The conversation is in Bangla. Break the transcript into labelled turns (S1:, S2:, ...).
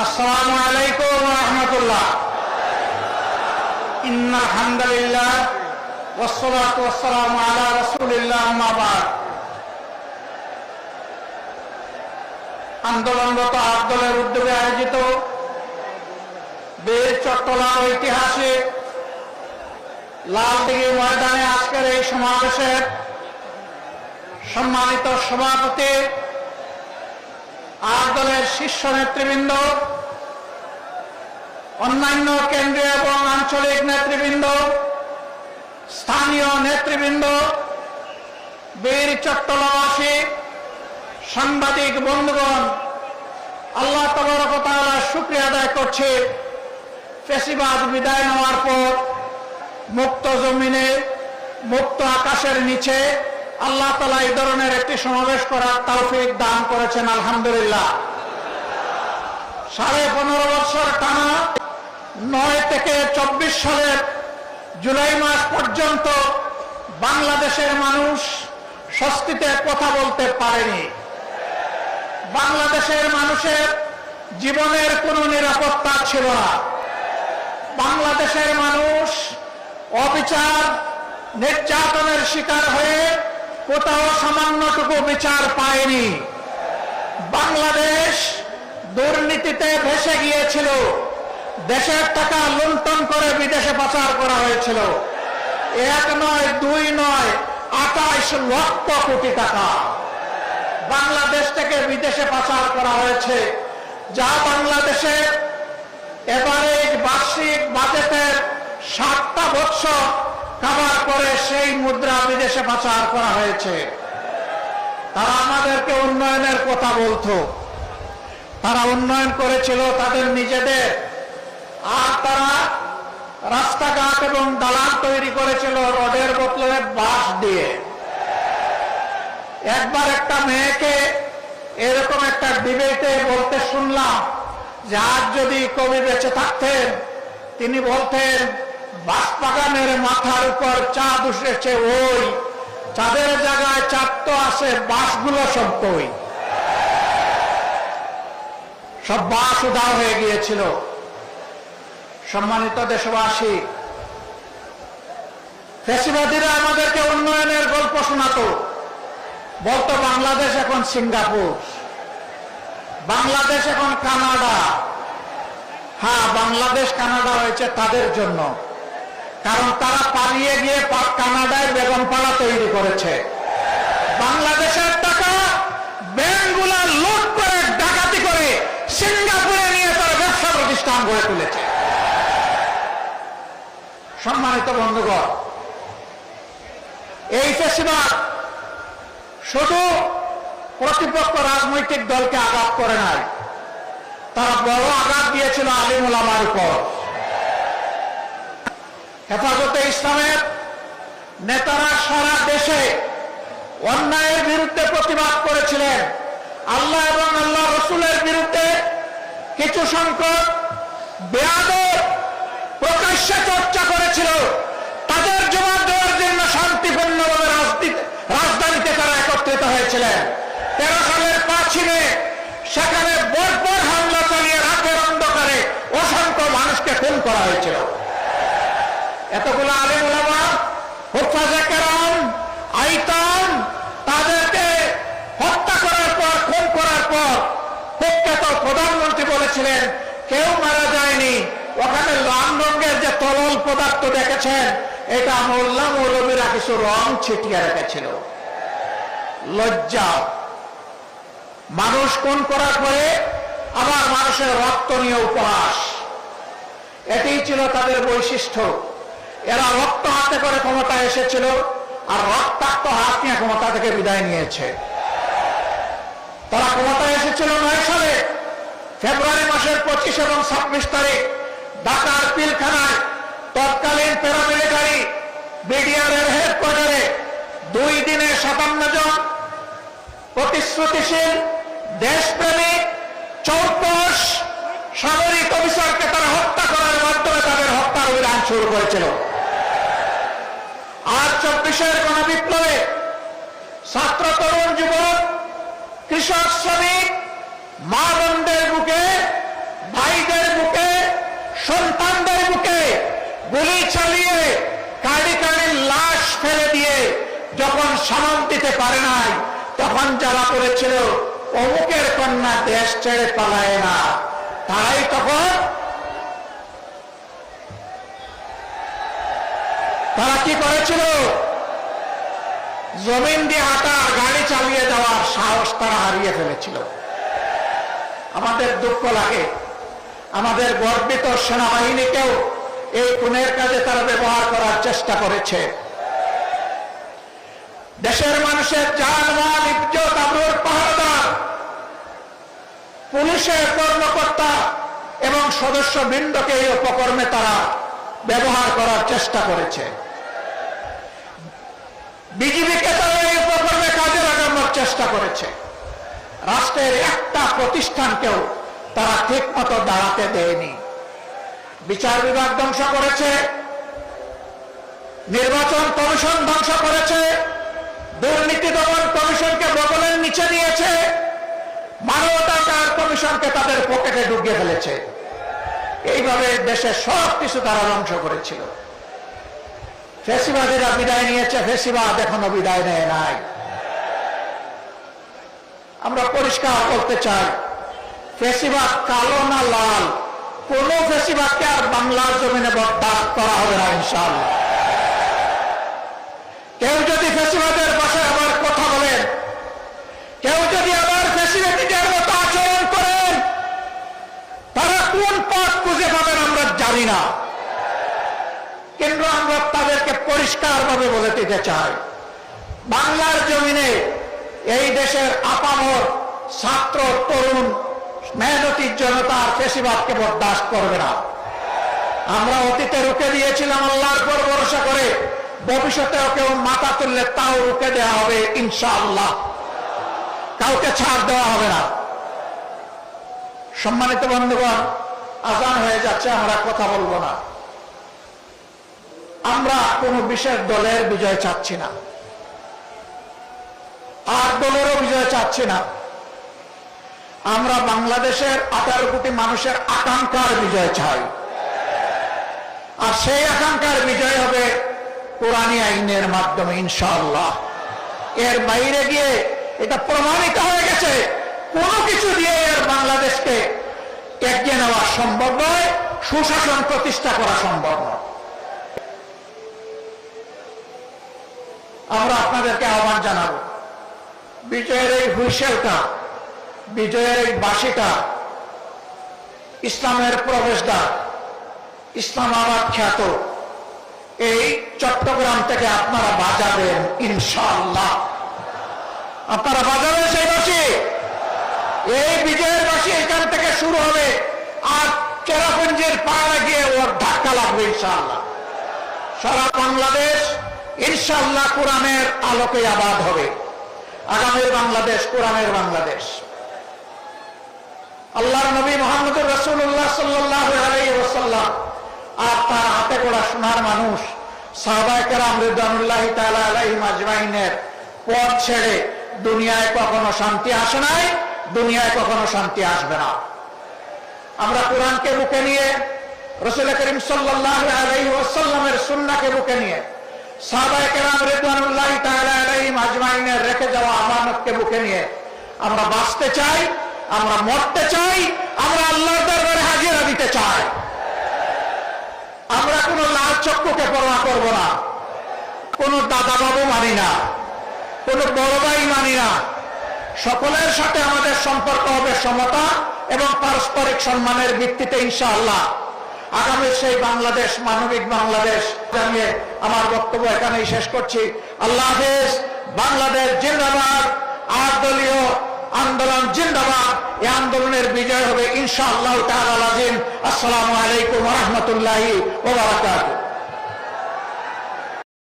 S1: আসসালামু আলাইকুম ওয়া রাহমাতুল্লাহ। ইন্নাল হামদালিল্লাহ ওয়াসসালাতু ওয়াসসালামু আলা রাসূলিল্লাহ, আম্মা বা'দ। আন্দোলনরত আব্দুলের উদ্যোগে আয়োজিত বীর চট্টলার ঐতিহাসিক লালদিঘি ময়দানে আজকের এই সমাবেশের সম্মানিত সভাপতি, দলের শীর্ষ নেতৃবৃন্দ, অন্যান্য কেন্দ্রীয় এবং আঞ্চলিক নেতৃবৃন্দ, স্থানীয় নেতৃবৃন্দ, বীর চট্টলাবাসী, সাংবাদিক বন্ধুগণ, আল্লাহ তাবারক ওয়া তাআলার শুকরিয়া আদায় করছি। ফ্যাসিবাদ বিদায় নেওয়ার পর মুক্ত জমিনে, মুক্ত আকাশের নিচে আল্লাহ তাআলা এই ধরনের একটি সমাবেশ করার তৌফিক দান করেছেন, আলহামদুলিল্লাহ। 15.5 বছর টানা 9 থেকে 24 সালের জুলাই মাস পর্যন্ত বাংলাদেশের মানুষ স্বস্তিতে কথা বলতে পারেনি। বাংলাদেশের মানুষের জীবনের কোনো নিরাপত্তা ছিল না। বাংলাদেশের মানুষ অবিচার, নির্যাতনের শিকার হয়ে কোথাও সামান্যটুকু বিচার পায়নি। বাংলাদেশ দুর্নীতিতে ভেসে গিয়েছিল। দেশের টাকা লুণ্ঠন করে বিদেশে পাচার করা হয়েছিল। 1 নয়, 2 নয়, 28 লক্ষ কোটি টাকা বাংলাদেশ থেকে বিদেশে পাচার করা হয়েছে, যা বাংলাদেশের এবারে বার্ষিক বাজেটের 7টা বছর কাভার করে সেই মুদ্রা বিদেশে পাচার করা হয়েছে। তারা আমাদেরকে উন্নয়নের কথা বলতো, তারা উন্নয়ন করেছিল তাদের নিজেদের, আর তারা রাস্তাঘাট এবং দালান তৈরি করেছিল রডের বদলে বাঁশ দিয়ে। একবার একটা মেয়েকে এরকম একটা ডিবেটে বলতে শুনলাম যে আজ যদি কবি বেঁচে থাকতেন, তিনি বলতেন বাঁশবাগানের মাথার উপর চাঁদ উঠেছে, ওই চাঁদের জায়গায় চাঁদ তো আছে, বাঁশগুলো সব কই, সব বাঁশ উধাও হয়ে গিয়েছিল। সম্মানিত দেশবাসী, ফ্যাসিবাদীরা আমাদেরকে উন্নয়নের গল্প শোনাতো, বলতো বাংলাদেশ এখন সিঙ্গাপুর, বাংলাদেশ এখন কানাডা। হ্যাঁ, বাংলাদেশ কানাডা হয়েছে তাদের জন্য, কারণ তারা পালিয়ে গিয়ে কানাডায় বেগমপাড়া তৈরি করেছে। বাংলাদেশের টাকা ব্যাংকগুলো লুট করে, ডাকাতি করে সিঙ্গাপুরে নিয়ে তারা ব্যবসা প্রতিষ্ঠান গড়ে তুলেছে। সম্মানিত বন্ধুগণ, এই ফ্যাসিবাদ শুধু প্রতিপক্ষ রাজনৈতিক দলকে আঘাত করে নাই, তারা বড় আঘাত দিয়েছিল আলিম ওলামার উপর। হেফাজতে ইসলামের নেতারা সারা দেশে অন্যায়ের বিরুদ্ধে প্রতিবাদ করেছিলেন। আল্লাহ এবং আল্লাহ রসুলের বিরুদ্ধে কিছু সংখ্যক বেয়াদব প্রকাশ্যে চর্চা করেছিল। তাদের জবাব দেওয়ার জন্য শান্তিপূর্ণভাবে রাজধানীতে তারা একত্রিত হয়েছিলেন। 13 সালের 5ই মে সেখানে বর্বর হামলা চালিয়ে রাতের অন্ধকারে অসংখ্য মানুষকে খুন করা হয়েছিল। এতগুলো আলেম ওলামা, হুফাজে কেরাম, আইতাম, তাদেরকে হত্যা করার পর, খুন করার পর কুখ্যাত প্রধানমন্ত্রী বলেছিলেন কেউ মারা যায়নি, ওখানে লাল রঙের যে তরল পদার্থ দেখেছেন এটা মোল্লা মৌলবীরা কিছু রং ছিটিয়ে রেখেছিল। লজ্জা! মানুষ খুন করার পরে আবার মানুষের রক্ত নিয়ে উপহাস, এটাই ছিল তাদের বৈশিষ্ট্য। এরা রক্ত হাতে করে ক্ষমতায় এসেছিল, আর রক্তাক্ত হাত নিয়ে ক্ষমতা থেকে বিদায় নিয়েছে। তারা ক্ষমতায় এসেছিল 9 সালে ফেব্রুয়ারি মাসের 25 এবং 26 তারিখ ঢাকার পিলখানায় তৎকালীন প্যারামিলিটারি বিডিআর এর হেডকোয়ার্টারে 2 দিনে 57 জন প্রতিশ্রুতিশীল, দেশপ্রেমিক, চৌকস সামরিক অফিসারকে তারা হত্যা করার মাধ্যমে তাদের হত্যার অভিযান শুরু করেছিল। আর 24-এর গণবিপ্লবে ছাত্র, তরুণ, যুবক, কৃষক, শ্রমিক, মা বোনদের বুকে সন্তানদের বুকে গুলি চালিয়ে কাঁড়ি কাঁড়ি লাশ ফেলে দিয়ে যখন সামাল দিতে পারে নাই, তখন যারা করেছিল অমুকের কন্যা দেশ ছেড়ে পালায় না, তারাই তখন তারা কি করেছিল? জমিন দিয়ে হাঁটা, গাড়ি চালিয়ে যাওয়ার সাহস তারা হারিয়ে ফেলেছিল। আমাদের দুঃখ লাগে, আমাদের গর্বিত সেনাবাহিনীকেও এই খুনের কাজে তারা ব্যবহার করার চেষ্টা করেছে। দেশের মানুষের জানমাল, ইজ্জত, আবরুর পাহারাদার পুলিশের কর্মকর্তা এবং সদস্যবৃন্দকে এই উপকর্মে তারা ব্যবহার করার চেষ্টা করেছে। বিজিবিকে তারা এই উপকর্মে কাজে লাগানোর চেষ্টা করেছে। রাষ্ট্রের একটা প্রতিষ্ঠানকেও তারা ঠিক মতো দাঁড়াতে দেয়নি। বিচার বিভাগ ধ্বংস করেছে, নির্বাচন কমিশন ধ্বংস করেছে, দুর্নীতি দমন কমিশনকে বগলের নিচে নিয়েছে, মানবাধিকার কমিশনকে তাদের পকেটে ঢুকিয়ে ফেলেছে। এইভাবে দেশের সব কিছু তারা ধ্বংস করেছিল। ফ্যাসিবাদীরা বিদায় নিয়েছে, ফ্যাসিবাদ এখনো বিদায় নেয় নাই। আমরা পরিষ্কার করতে চাই, ফ্যাসিবাদ কালো না লাল, কোন ফ্যাসিবাদকে আর বাংলার জমিনে বরদাস্ত করা হবে না ইনশাআল্লাহ। কেউ যদি ফ্যাসিবাদের পাশে আবার কথা বলেন, কেউ যদি আবার ফ্যাসিবাদীদের মতো আচরণ করেন, তারা কোন পথ খুঁজে পাবেন আমরা জানি না, কিন্তু আমরা তাদেরকে পরিষ্কারভাবে বলে দিতে চাই, বাংলার জমিনে এই দেশের আপামর ছাত্র, তরুণ, মেহনতি জনতার ফ্যাসিবাদকে বরদাস্ত করবে না। আমরা অতীতে রুখে দিয়েছিলাম আল্লাহর উপর ভরসা করে, ভবিষ্যতেও কেউ মাথা তুললে তাও রুখে দেওয়া হবে ইনশাআল্লাহ, কাউকে ছাড় দেওয়া হবে না। সম্মানিত বন্ধুগণ, আজান হয়ে যাচ্ছে, আমরা কথা বলবো না। আমরা কোন বিশেষ দলের বিজয় চাচ্ছি না, আর দলেরও বিজয় চাচ্ছি না। আমরা বাংলাদেশের 18 কোটি মানুষের আকাঙ্ক্ষার বিজয় চাই, আর সেই আকাঙ্ক্ষার বিজয় হবে কোরআনী আইনের মাধ্যমে ইনশাআল্লাহ। এর বাইরে গিয়ে এটা প্রমাণিত হয়ে গেছে, কোনো কিছু দিয়ে এর বাংলাদেশকে এগিয়ে নেওয়া সম্ভব নয়, সুশাসন প্রতিষ্ঠা করা সম্ভব নয়। আমরা আপনাদেরকে আহ্বান জানাবো, বিজয়ের এই হুইসেলটা, বিজয়ের এই বাঁশিটা ইসলামের প্রবেশদ্বার, ইসলামাবাদ খ্যাত এই চট্টগ্রাম থেকে আপনারা বাজাবেন ইনশাআল্লাহ। আপনারা বাজাবেন সেই বাঁশি, এই বিজয়ের বাঁশি এখান থেকে শুরু হবে, আর চেরাপুঞ্জির পাড়ে গিয়ে ওর ধাক্কা লাগবে ইনশাআল্লাহ। সারা বাংলাদেশ ইনশাআল্লাহ কোরআনের আলোকে আবাদ হবে। আগামীর বাংলাদেশ কোরআনের বাংলাদেশ। আল্লাহর নবী মুহাম্মদুর রাসূলুল্লাহ সাল্লাল্লাহু আলাইহি ওয়াসাল্লাম আর তার হাতে গড়া সোনার মানুষ সাহাবায়ে কেরাম রিদওয়ানুল্লাহি তাআলা আলাইহিম আজমাইনের পথ ছেড়ে দুনিয়ায় কখনো শান্তি আসে নাই, দুনিয়ায় কখনো শান্তি আসবে না। আমরা কোরআনকে বুকে নিয়ে, রাসূল করিম সাল্লাল্লাহু আলাইহি ওয়াসাল্লামের সুন্নাহকে বুকে নিয়ে, সাহাবায়ে কেরাম রিদওয়ানুল্লাহি তাআলা আলাইহিম আজমাইনের রেখে যাওয়া আমানতকে বুকে নিয়ে আমরা বাঁচতে চাই, আমরা মরতে চাই, আমরা আল্লাহর দরবারে হাজিরা দিতে চাই। আমরা কোনো লাল চক্ষুকে পরোয়া করব না, কোনো দাদা বাবু মানি না, কোনো বড় ভাই মানি না। সকলের সাথে আমাদের সম্পর্ক হবে সমতা এবং পারস্পরিক সম্মানের ভিত্তিতে ইনশাআল্লাহ। আগামী সেই বাংলাদেশ, মানবিক বাংলাদেশ জানিয়ে আমার বক্তব্য এখানেই শেষ করছি। আল্লাহ হাফেজ। বাংলাদেশ জিন্দাবাদ। আর দলীয় আন্দোলন জিন্দাবাদ। এই আন্দোলনের বিজয় হবে ইনশাআল্লাহ তাআলা আজিম। আসসালামু আলাইকুম ওয়া রাহমাতুল্লাহি ওয়া বারাকাতুহু।